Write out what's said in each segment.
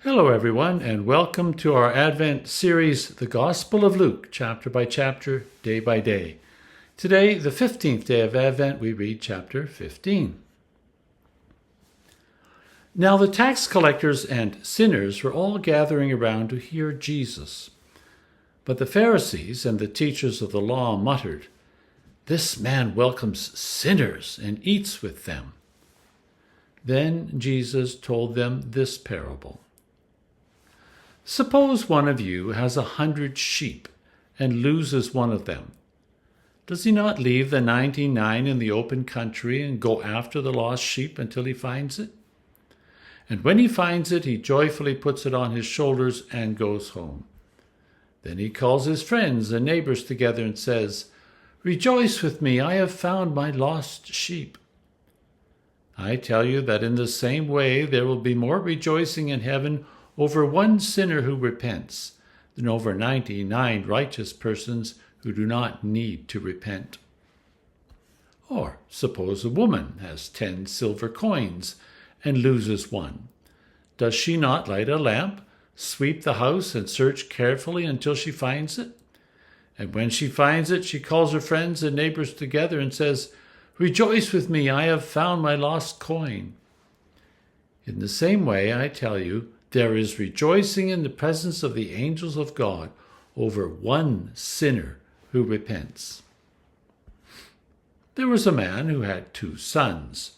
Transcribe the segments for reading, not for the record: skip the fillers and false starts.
Hello, everyone, and welcome to our Advent series, The Gospel of Luke, chapter by chapter, day by day. Today, the 15th day of Advent, we read chapter 15. Now the tax collectors and sinners were all gathering around to hear Jesus. But the Pharisees and the teachers of the law muttered, "This man welcomes sinners and eats with them." Then Jesus told them this parable. Suppose one of you has 100 sheep and loses one of them. Does he not leave the 99 in the open country and go after the lost sheep until he finds it? And when he finds it, he joyfully puts it on his shoulders and goes home. Then he calls his friends and neighbors together and says, "Rejoice with me, I have found my lost sheep." I tell you that in the same way there will be more rejoicing in heaven over one sinner who repents than over 99 righteous persons who do not need to repent. Or suppose a woman has 10 silver coins and loses one. Does she not light a lamp, sweep the house, and search carefully until she finds it? And when she finds it, she calls her friends and neighbors together and says, "Rejoice with me, I have found my lost coin." In the same way, I tell you, there is rejoicing in the presence of the angels of God over one sinner who repents. There was a man who had 2 sons.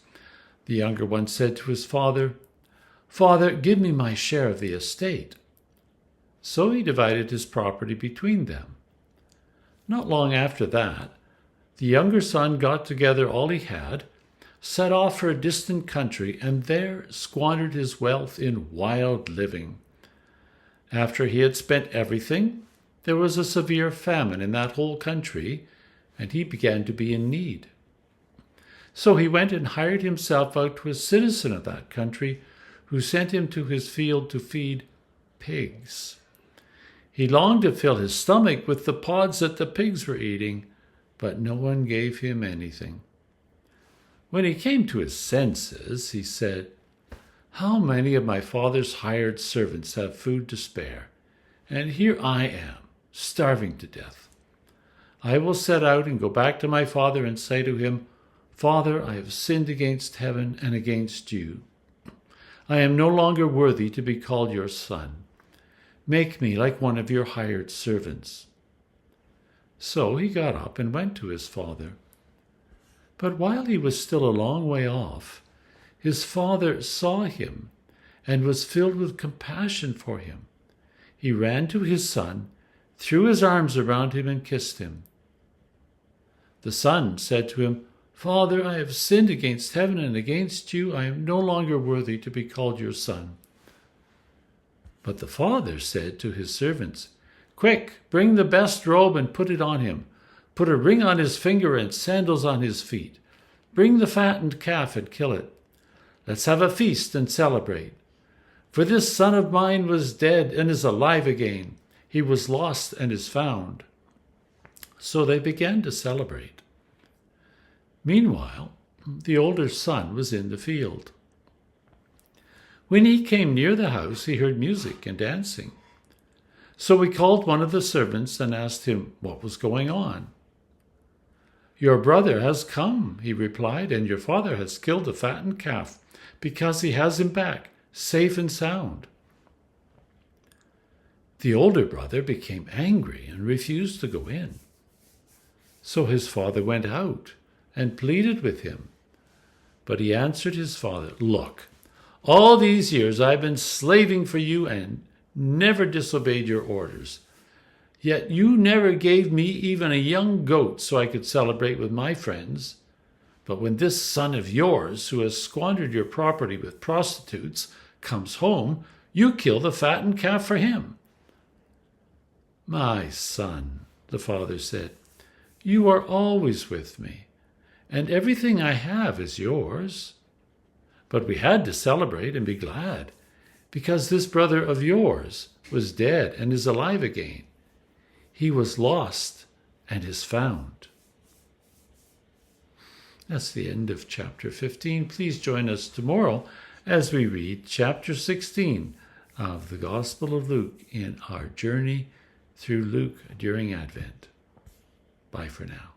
The younger one said to his father, "Father, give me my share of the estate." So he divided his property between them. Not long after that, the younger son got together all he had, set off for a distant country, and there squandered his wealth in wild living. After he had spent everything, there was a severe famine in that whole country, and he began to be in need. So he went and hired himself out to a citizen of that country, who sent him to his field to feed pigs. He longed to fill his stomach with the pods that the pigs were eating, but no one gave him anything. When he came to his senses, he said, "How many of my father's hired servants have food to spare? And here I am, starving to death. I will set out and go back to my father and say to him, 'Father, I have sinned against heaven and against you. I am no longer worthy to be called your son. Make me like one of your hired servants.' So he got up and went to his father. But while he was still a long way off, his father saw him and was filled with compassion for him. He ran to his son, threw his arms around him, and kissed him. The son said to him, 'Father, I have sinned against heaven and against you. I am no longer worthy to be called your son.' But the father said to his servants, 'Quick, bring the best robe and put it on him. Put a ring on his finger and sandals on his feet. Bring the fattened calf and kill it. Let's have a feast and celebrate. For this son of mine was dead and is alive again. He was lost and is found.' So they began to celebrate. Meanwhile, the older son was in the field. When he came near the house, he heard music and dancing. So he called one of the servants and asked him what was going on. 'Your brother has come,' he replied, 'and your father has killed the fattened calf because he has him back, safe and sound.' The older brother became angry and refused to go in. So his father went out and pleaded with him. But he answered his father, 'Look, all these years I've been slaving for you and never disobeyed your orders. Yet you never gave me even a young goat so I could celebrate with my friends. But when this son of yours, who has squandered your property with prostitutes, comes home, you kill the fattened calf for him.' 'My son,' the father said, 'you are always with me, and everything I have is yours. But we had to celebrate and be glad, because this brother of yours was dead and is alive again. He was lost and is found.'" That's the end of chapter 15. Please join us tomorrow as we read chapter 16, of the Gospel of Luke in our journey through Luke during Advent. Bye for now.